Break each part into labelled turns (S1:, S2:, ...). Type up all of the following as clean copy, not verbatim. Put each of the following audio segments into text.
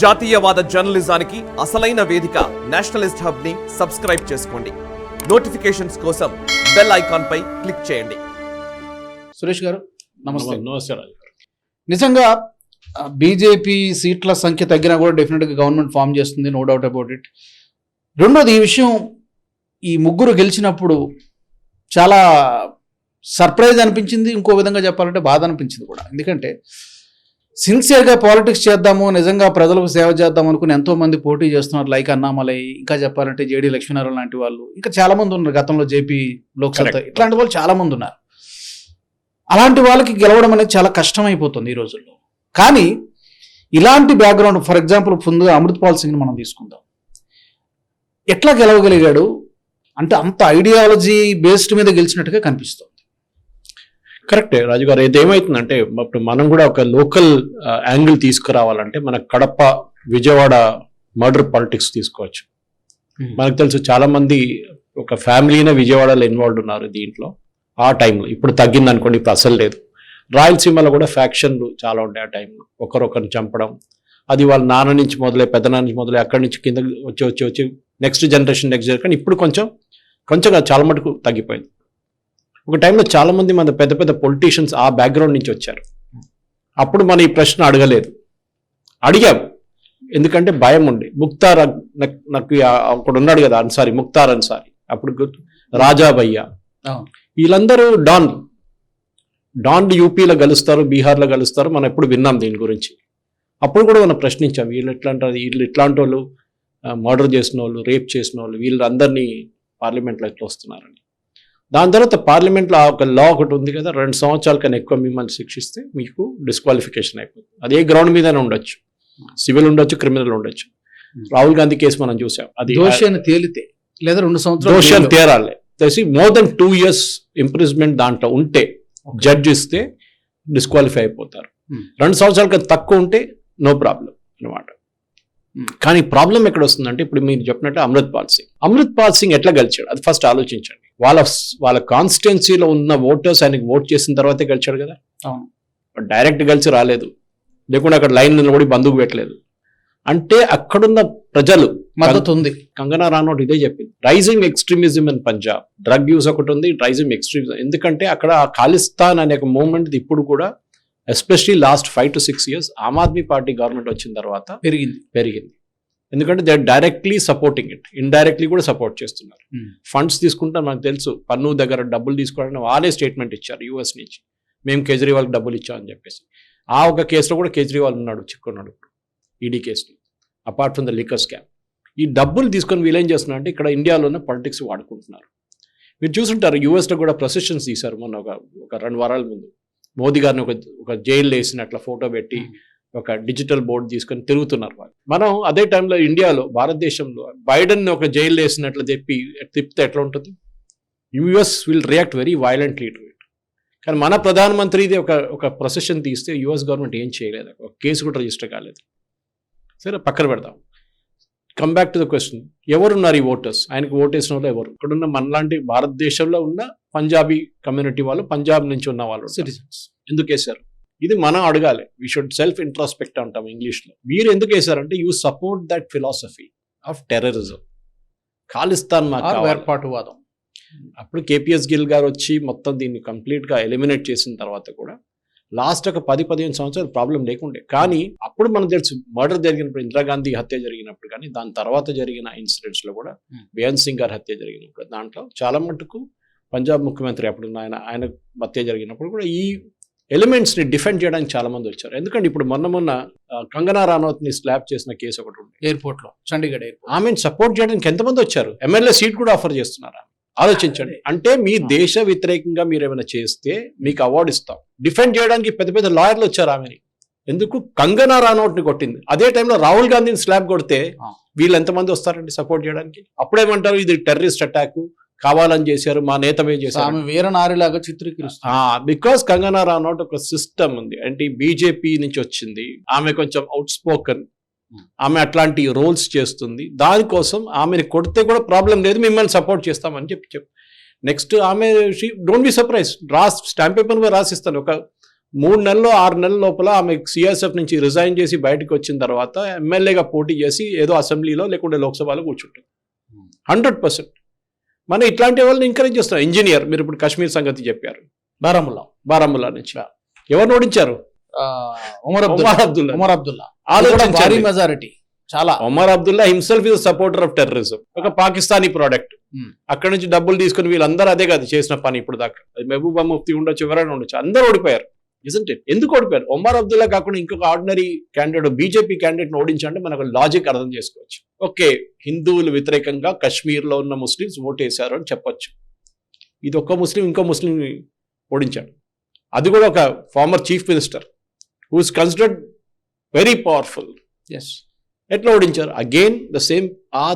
S1: జాతీయవాద జర్నలిజానికి అసలైన వేదిక నేషనలిస్ట్ హబ్ ని సబ్స్క్రైబ్ చేసుకోండి. నోటిఫికేషన్స్ కోసం బెల్ ఐకాన్ పై క్లిక్ చేయండి.
S2: సురేష్ గారు నమస్తే. నిజంగా బీజేపీ సీట్ల సంఖ్య తగ్గినా కూడా డెఫినెట్గా గవర్నమెంట్ ఫామ్ చేస్తుంది, నో డౌట్ అబౌట్ ఇట్. రెండోది, ఈ విషయం ఈ ముగ్గురు గెలిచినప్పుడు చాలా సర్ప్రైజ్ అనిపించింది, ఇంకో విధంగా చెప్పాలంటే బాధ అనిపించింది కూడా. ఎందుకంటే సిన్సియర్గా పాలిటిక్స్ చేద్దాము, నిజంగా ప్రజలకు సేవ చేద్దాం అనుకుని ఎంతోమంది పోటీ చేస్తున్నారు. లైక్ అన్నామలై, ఇంకా చెప్పాలంటే జేడీ లక్ష్మీనారాయణ లాంటి వాళ్ళు, ఇంకా చాలామంది ఉన్నారు. గతంలో జేపీ లోక్సత్తా ఇట్లాంటి వాళ్ళు చాలామంది ఉన్నారు. అలాంటి వాళ్ళకి గెలవడం అనేది చాలా కష్టమైపోతుంది ఈ రోజుల్లో. కానీ ఇలాంటి బ్యాక్గ్రౌండ్, ఫర్ ఎగ్జాంపుల్ ముందుగా అమృత్పాల్ సింగ్ని మనం తీసుకుందాం. ఎట్లా గెలవగలిగాడు అంటే అంత ఐడియాలజీ బేస్డ్ మీద గెలిచినట్టుగా కనిపిస్తుంది.
S3: కరెక్టే రాజుగారు. ఏదేమైతుందంటే ఇప్పుడు మనం కూడా ఒక లోకల్ యాంగిల్ తీసుకురావాలంటే మన కడప విజయవాడ మర్డర్ పాలిటిక్స్ తీసుకోవచ్చు. మనకు తెలుసు చాలా మంది ఒక ఫ్యామిలీనే విజయవాడలో ఇన్వాల్వ్ ఉన్నారు దీంట్లో ఆ టైంలో. ఇప్పుడు తగ్గింది అనుకోండి, ఇప్పుడు అసలు లేదు. రాయలసీమలో కూడా ఫ్యాక్షన్లు చాలా ఉంటాయి ఆ టైంలో, ఒకరొకరిని చంపడం. అది వాళ్ళ నాన్న నుంచి మొదలై, పెద్ద నాన్న నుంచి మొదలై, అక్కడి నుంచి కింద వచ్చి నెక్స్ట్ జనరేషన్ కానీ ఇప్పుడు కొంచెం చాలా మటుకు తగ్గిపోయింది. ఒక టైంలో చాలా మంది మన పెద్ద పెద్ద పొలిటీషియన్స్ ఆ బ్యాక్గ్రౌండ్ నుంచి వచ్చారు. అప్పుడు మనం ఈ ప్రశ్న అడిగాం ఎందుకంటే భయం ఉండి. ముక్తార్, నాకు అక్కడ ఉన్నాడు కదా అన్సారీ, ముక్తార్ అన్సారీ, అప్పుడు రాజా భయ్యా, వీళ్ళందరూ డాన్ యూపీలో గెలుస్తారు, బీహార్లో గెలుస్తారు. మనం ఎప్పుడు విన్నాం దీని గురించి. అప్పుడు కూడా మనం ప్రశ్నించాం, వీళ్ళు ఇట్లాంటి వాళ్ళు, మర్డర్ చేసిన వాళ్ళు, రేప్ చేసిన వాళ్ళు, వీళ్ళందరినీ పార్లమెంట్లో ఎట్లా వస్తున్నారని. దాని తర్వాత పార్లమెంట్లో ఒక లా ఒకటి ఉంది కదా, 2 సంవత్సరాల కన్నా ఎక్కువ మిమ్మల్ని శిక్షిస్తే మీకు డిస్క్వాలిఫికేషన్ అయిపోతుంది. అదే గ్రౌండ్ మీదనే ఉండొచ్చు, సివిల్ ఉండొచ్చు, క్రిమినల్ ఉండొచ్చు. రాహుల్ గాంధీ కేసు మనం చూసాం. అది
S2: దోషి అని తేలితే లేదా 2 సంవత్సరాలు
S3: దోషి అని తేరాలి, మోర్ దెన్ 2 years ఇంప్రిజ్మెంట్ దాంట్లో ఉంటే జడ్జ్ ఇస్తే డిస్క్వాలిఫై అయిపోతారు. 2 సంవత్సరాల కన్నా తక్కువ ఉంటే నో ప్రాబ్లం అనమాట. కానీ ప్రాబ్లం ఎక్కడ వస్తుందంటే, ఇప్పుడు మీరు చెప్పినట్టు అమృత్పాల్ సింగ్ ఎట్లా గెలిచాడు అది ఫస్ట్ ఆలోచించండి. వాళ్ళ కాన్స్టిట్యున్సీలో ఉన్న ఓటర్స్ ఆయనకి ఓట్ చేసిన తర్వాతే గెలిచాడు కదా. డైరెక్ట్ గెలిచి రాలేదు, లేకుండా అక్కడ లైన్ నిలబడి బంధుకు పెట్టలేదు. అంటే అక్కడున్న ప్రజలు
S2: మద్దతు ఉంది.
S3: కంగనా రానౌత్ ఇదే చెప్పింది, rising extremism in Punjab. Drug use ఒకటి ఉంది, రైజింగ్ ఎక్స్ట్రీమిజం. ఎందుకంటే అక్కడ ఖాళిస్తాన్ అనే ఒక మూవ్మెంట్ ఇప్పుడు కూడా, especially last 5 to 6 years Aam Aadmi Party government వచ్చిన తర్వాత పెరిగింది. ఎందుకంటే they are directly supporting it, indirectly కూడా సపోర్ట్ చేస్తున్నారు. ఫండ్స్ తీసుకుంటే మనకు తెలుసు, పన్ను దగ్గర డబ్బులు తీసుకోవడానికి వాళ్ళే స్టేట్మెంట్ ఇచ్చారు యూఎస్ నుంచి, మేము కేజ్రీవాల్కి డబ్బులు ఇచ్చామని చెప్పేసి. ఆ ఒక కేసులో కూడా కేజ్రీవాల్ ఉన్నాడు, చిక్కున్నాడు ఇప్పుడు ఈడీ కేసులో, apart from the liquor scam. ఈ డబ్బులు తీసుకొని వీళ్ళేం చేస్తున్నారు అంటే ఇక్కడ ఇండియాలోనే పాలిటిక్స్ వాడుకుంటున్నారు. మీరు చూసుంటారు, యూఎస్లో కూడా ప్రొసెషన్స్ తీశారు మొన్న ఒక 2 వారాల ముందు. మోదీ గారిని ఒక జైల్లో వేసినట్ల ఫోటో పెట్టి ఒక డిజిటల్ బోర్డు తీసుకొని తిరుగుతున్నారు వాళ్ళు. మనం అదే టైంలో ఇండియాలో, భారతదేశంలో బైడెన్ ఒక జైల్లో వేసినట్లు తిప్పితే ఎట్లా ఉంటుంది? US will react very violently to it. కానీ మన ప్రధానమంత్రిది ఒక ప్రొసెషన్ తీస్తే యుఎస్ గవర్నమెంట్ ఏం చేయలేదు, ఒక కేసు కూడా రిజిస్టర్ కాలేదు. సరే పక్కన పెడదాం. Come back to the question, ఎవరున్నారు ఈ ఓటర్స్? ఆయనకు ఓటేసిన వాళ్ళు ఎవరు? ఇక్కడున్న మనలాంటి భారతదేశంలో ఉన్న పంజాబీ కమ్యూనిటీ వాళ్ళు, పంజాబ్ నుంచి ఉన్న వాళ్ళు సిటిజన్స్. ఎందుకు వేశారు? ఇది మనం అడగాలి. వీ షుడ్ సెల్ఫ్ ఇంట్రాస్పెక్ట్ అంటాం ఇంగ్లీష్లో. మీరు ఎందుకు వేశారంటే you support that philosophy of terrorism, Khalistan
S2: ఏర్పాటువాదం.
S3: అప్పుడు కేపీఎస్ గిల్ గారు వచ్చి మొత్తం దీన్ని కంప్లీట్గా ఎలిమినేట్ చేసిన తర్వాత కూడా లాస్ట్ ఒక 10-15 సంవత్సరాలు ప్రాబ్లం లేకుండే. కానీ అప్పుడు మనకు తెలుసు, మర్డర్ జరిగినప్పుడు, ఇందిరాగాంధీ హత్య జరిగినప్పుడు, కానీ దాని తర్వాత జరిగిన ఇన్సిడెంట్స్లో కూడా, బేయన్ సింగ్ గారి హత్య జరిగినప్పుడు, దాంట్లో చాలా మటుకు పంజాబ్ ముఖ్యమంత్రి అప్పుడు ఆయన హత్య జరిగినప్పుడు కూడా ఈ ఎలిమెంట్స్ని డిఫెండ్ చేయడానికి చాలా మంది వచ్చారు. ఎందుకంటే ఇప్పుడు మొన్న కంగనా రానౌత్ని స్లాప్ చేసిన కేసు ఒకటి ఉంది
S2: ఎయిర్పోర్ట్లో, చండీగఢ్ ఎయిర్పోర్ట్.
S3: ఆమెను సపోర్ట్ చేయడానికి ఎంతమంది వచ్చారు? ఎమ్మెల్యే సీట్ కూడా ఆఫర్ చేస్తున్నారు. ఆలోచించండి. అంటే మీ దేశ వ్యతిరేకంగా మీరు ఏమైనా చేస్తే మీకు అవార్డు ఇస్తాం. డిఫెండ్ చేయడానికి పెద్ద పెద్ద లాయర్లు వచ్చారు ఆమెని. ఎందుకు? కంగనా రానౌత్ని కొట్టింది. అదే టైంలో రాహుల్ గాంధీని స్లాబ్ కొడితే వీళ్ళు ఎంతమంది వస్తారండి సపోర్ట్ చేయడానికి? అప్పుడేమంటారు, ఇది టెర్రరిస్ట్ అటాక్, కావాలని చేశారు, మా నేతమే చేశారు,
S2: వీరనారిలాగా చిత్రీకరిస్తారు.
S3: బికాస్ కంగనా రానౌత్ ఒక సిస్టమ్ ఉంది. అంటే బీజేపీ నుంచి వచ్చింది, ఆమె కొంచెం అవుట్ స్పోకన్, ఆమె అట్లాంటి రోల్స్ చేస్తుంది. దానికోసం ఆమెను కొడితే కూడా ప్రాబ్లం లేదు, మిమ్మల్ని సపోర్ట్ చేస్తామని చెప్పి. నెక్స్ట్ ఆమె don't be surprise, stamp paper మీద రాసిస్తాను, ఒక 3 నెలలు 6 నెలల లోపల ఆమె సిఎస్ఎఫ్ నుంచి రిజైన్ చేసి బయటకు వచ్చిన తర్వాత ఎమ్మెల్యేగా పోటీ చేసి ఏదో అసెంబ్లీలో లేకుంటే లోక్సభలో కూర్చుంటుంది 100%. మనం ఇట్లాంటి వాళ్ళని ఎంకరేజ్ చేస్తాం. ఇంజనీర్, మీరు ఇప్పుడు కాశ్మీర్ సంగతి చెప్పారు, బారాముల్లా నుంచి ఎవరిని ఓడించారు?
S2: ఉమర్ అబ్దుల్లా
S3: ఆలోచించాలి.
S2: మెజారిటీ చాలా.
S3: Omar Abdullah himself is supporter of terrorism, ఒక పాకిస్తానీ ప్రోడక్ట్. అక్కడ నుంచి డబ్బులు తీసుకుని వీళ్ళందరూ అదే కాదు చేసిన పని ఇప్పుడు దాకా. మెహబూబా ముఫ్తీ ఉండొచ్చు, ఎవరైనా ఉండొచ్చు, అందరూ ఓడిపోయారు. Isn't it? ఎందుకు ఓడిపోయారు? ఒమర్ అబ్దుల్లా కాకుండా ఇంకొక ఆర్డినరీ క్యాండిడేట్, బీజేపీ క్యాండిడేట్ ఓడించంటే మనకు లాజిక్ అర్థం చేసుకోవచ్చు. ఓకే, హిందువులు వ్యతిరేకంగా కశ్మీర్లో ఉన్న ముస్లిమ్స్ ఓటేశారు అని చెప్పొచ్చు. ఇది ఒక్క ముస్లిం ఇంకో ముస్లిం ఓడించాడు, అది కూడా ఒక former chief minister who is considered very powerful. ఎట్లా ఓడించారు? అగైన్ ద సేమ్ ఆ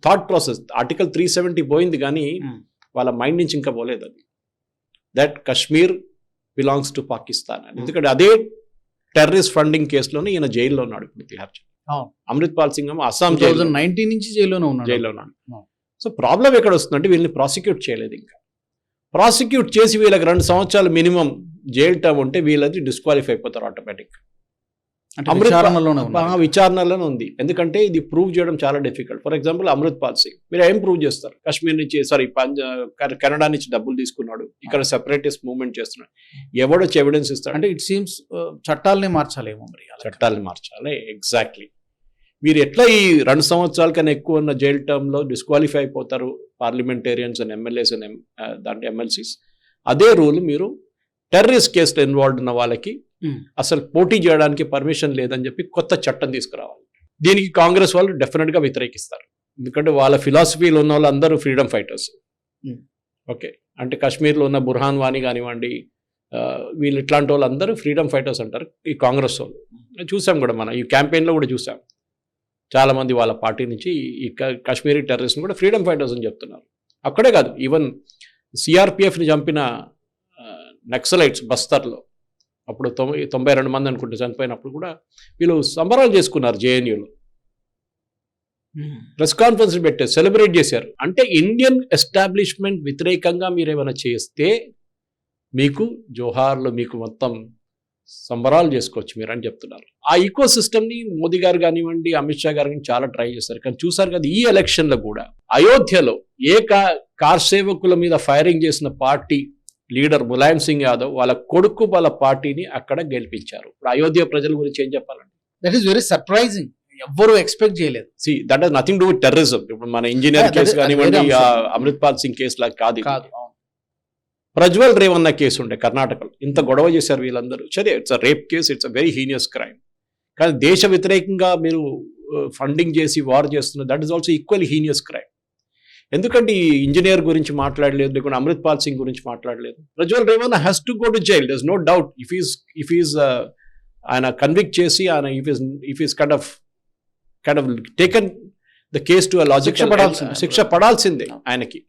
S3: థాట్ ప్రాసెస్. ఆర్టికల్ 370 పోయింది కానీ వాళ్ళ మైండ్ నుంచి ఇంకా పోలేదు అది, that Kashmir belongs to Pakistan అని. ఎందుకంటే అదే టెర్రరిస్ట్ ఫండింగ్ కేసులోనే ఈయన జైల్లో ఉన్నాడు ఇప్పుడు తిహార్ జైలు. అమృత్పాల్ సింగ్ అస్సాం
S2: 2019 నుంచి జైల్లో ఉన్నాడు.
S3: సో ప్రాబ్లం ఎక్కడ వస్తుందంటే వీళ్ళని ప్రాసిక్యూట్ చేయలేదు. ఇంకా ప్రాసిక్యూట్ చేసి వీళ్ళకి 2 సంవత్సరాలు మినిమం జైలు టర్మ్ ఉంటే వీళ్ళది డిస్క్వాలిఫై అయిపోతారు ఆటోమేటిక్. విచారణలోనే ఉంది, ఎందుకంటే ఇది ప్రూవ్ చేయడం చాలా difficult. For example Amritpal Singh మీరు ఏం ప్రూవ్ చేస్తారు? కాశ్మీర్ నుంచి కెనడా నుంచి డబ్బులు తీసుకున్నాడు, ఇక్కడ సెపరేటిస్ట్ మూవ్మెంట్ చేస్తున్నాడు, ఎవడొచ్చి ఎవిడెన్స్ ఇస్తాడు?
S2: అంటే ఇట్ సీమ్స్ చట్టాలని మార్చాలేమో. మరి
S3: చట్టాలని మార్చాలి. ఎగ్జాక్ట్లీ. మీరు ఎట్లా ఈ 2 సంవత్సరాల కన్నా ఎక్కువ ఉన్న జైల్ టర్మ్ లో డిస్క్వాలిఫై అయిపోతారు పార్లమెంటేరియన్స్ అండ్ ఎమ్మెల్యేస్ అండ్ దాంట్లో ఎమ్మెల్సీస్, అదే రూల్ మీరు టెర్రరిస్ట్ కేసులో ఇన్వాల్వ్ ఉన్న వాళ్ళకి అసలు పోటీ చేయడానికి పర్మిషన్ లేదని చెప్పి కొత్త చట్టం తీసుకురావాలి. దీనికి కాంగ్రెస్ వాళ్ళు డెఫినెట్ గా వ్యతిరేకిస్తారు, ఎందుకంటే వాళ్ళ ఫిలాసఫీలో ఉన్న వాళ్ళు అందరూ ఫ్రీడమ్ ఫైటర్స్. ఓకే, అంటే కాశ్మీర్లో ఉన్న బుర్హాన్ వానీ కానివ్వండి, వీళ్ళు ఇట్లాంటి వాళ్ళు అందరూ ఫ్రీడమ్ ఫైటర్స్ అంటారు ఈ కాంగ్రెస్ వాళ్ళు. చూసాం కూడా మనం ఈ క్యాంపెయిన్లో కూడా చూసాం, చాలా మంది వాళ్ళ పార్టీ నుంచి ఈ కాశ్మీరీ టెర్రరిస్ట్ కూడా ఫ్రీడమ్ ఫైటర్స్ అని చెప్తున్నారు. అక్కడే కాదు, ఈవెన్ సిఆర్పిఎఫ్ని చంపిన నక్సలైట్స్ బస్తర్లో అప్పుడు 92 మంది అనుకుంటే చనిపోయినప్పుడు కూడా వీళ్ళు సంబరాలు చేసుకున్నారు జేఎన్యూలో, ప్రెస్ కాన్ఫరెన్స్ పెట్టారు, సెలబ్రేట్ చేశారు. అంటే ఇండియన్ ఎస్టాబ్లిష్మెంట్ వ్యతిరేకంగా మీరు ఏమైనా చేస్తే మీకు జోహార్లో మీకు మొత్తం సంబరాలు చేసుకోవచ్చు మీరు అని చెప్తున్నారు. ఆ ఈకో సిస్టమ్ని మోదీ గారు కానివ్వండి, అమిత్ షా గారు చాలా ట్రై చేశారు. కానీ చూసారు కదా ఈ ఎలక్షన్లో కూడా అయోధ్యలో ఏ కార్ సేవకుల మీద ఫైరింగ్ చేసిన పార్టీ లీడర్ ములాయం సింగ్ యాదవ్ వాళ్ళ కొడుకు వాళ్ళ పార్టీని అక్కడ గెలిపించారు. ఇప్పుడు అయోధ్య ప్రజల గురించి ఏం చెప్పాలండి?
S2: That is very surprising. ఎవ్వరూ ఎక్స్పెక్ట్ చేయలేదు.
S3: See that has nothing to with terrorism. ఇప్పుడు మన ఇంజనీర్ కేసు కానివ్వండి, అమృత్పాల్ సింగ్ కేసు లాగా కాదు. ప్రజ్వల్ రేవన్న కేసు ఉండే కర్ణాటకలో, ఇంత గొడవ చేశారు వీళ్ళందరూ. సరే, it's a rape case, it's a very heinous crime. కానీ దేశ వ్యతిరేకంగా మీరు ఫండింగ్ చేసి వార్ చేస్తున్నారు, that is also equally heinous crime. ఎందుకంటే ఈ ఇంజనీర్ గురించి మాట్లాడలేదు, లేకుంటే అమృత్పాల్ సింగ్ గురించి మాట్లాడలేదు. Prajwal Revanna has to go to jail, there is no doubt. If he's ఆయన కన్విక్ట్ చేసి ఆయన if he's kind of taken the case to శిక్ష పడాల్సిందే ఆయనకి.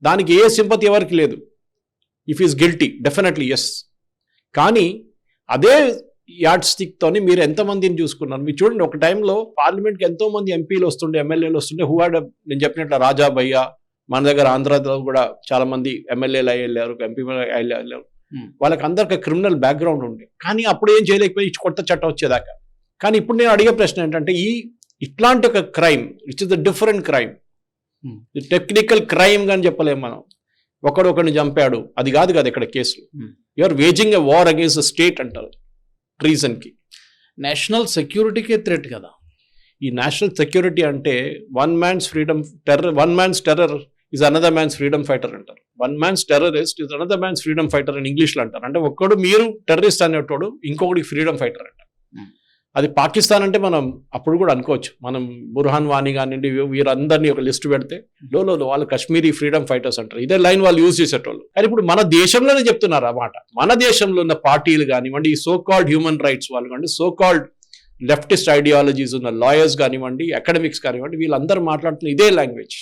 S3: దానికి ఏ సింపతి ఎవరికి లేదు. If he's guilty definitely yes. కానీ అదే యాడ్ స్టిక్తోని మీరు ఎంతమందిని చూసుకున్నారు? మీరు చూడండి, ఒక టైంలో పార్లమెంట్కి ఎంతో మంది ఎంపీలు వస్తుండే, ఎమ్మెల్యేలు వస్తుండే. హూ హ్యాడ్, నేను చెప్పినట్లు రాజా భయ్య, మన దగ్గర ఆంధ్రాలో కూడా చాలా మంది ఎమ్మెల్యేలు అయ్యారు, ఎంపీ అయ్యారు. వాళ్ళకి అందరికి క్రిమినల్ బ్యాక్గ్రౌండ్ ఉండే, కానీ అప్పుడు ఏం చేయలేకపోయి కొత్త చట్టం వచ్చేదాకా. కానీ ఇప్పుడు నేను అడిగే ప్రశ్న ఏంటంటే, ఇట్లాంటి ఒక crime which is the different crime, technical crime గాని చెప్పలేము మనం. ఒకరిని చంపాడు, అది కాదు కదా ఇక్కడ case. You are waging a war against the state అంటారు. రీజన్కి
S2: నేషనల్ సెక్యూరిటీకే థ్రెట్ కదా.
S3: ఈ నేషనల్ సెక్యూరిటీ అంటే one man's terror is another man's freedom fighter అంటారు. One man's terrorist is another man's freedom fighter అని ఇంగ్లీష్లో అంటారు. అంటే ఒక్కడు మీరు టెర్రరిస్ట్ అనేటోడు ఇంకొకటి ఫ్రీడమ్ ఫైటర్ అంటారు. అది పాకిస్తాన్ అంటే మనం అప్పుడు కూడా అనుకోవచ్చు. మనం బుర్హాన్ వానీ కానివ్వండి, వీరందరినీ ఒక లిస్ట్ పెడితే వాళ్ళు కాశ్మీరీ ఫ్రీడమ్ ఫైటర్స్ అంటారు. ఇదే లైన్ వాళ్ళు యూజ్ చేసేటోళ్ళు. కానీ ఇప్పుడు మన దేశంలోనే చెప్తున్నారు ఆ మాట. మన దేశంలో ఉన్న పార్టీలు కానివ్వండి, ఈ సో కాల్డ్ హ్యూమన్ రైట్స్ వాళ్ళు కానివ్వండి, సో కాల్డ్ లెఫ్టిస్ట్ ఐడియాలజీస్ ఉన్న లాయర్స్ కానివ్వండి, అకాడమిక్స్ కానివ్వండి, వీళ్ళందరూ మాట్లాడుతున్న ఇదే లాంగ్వేజ్.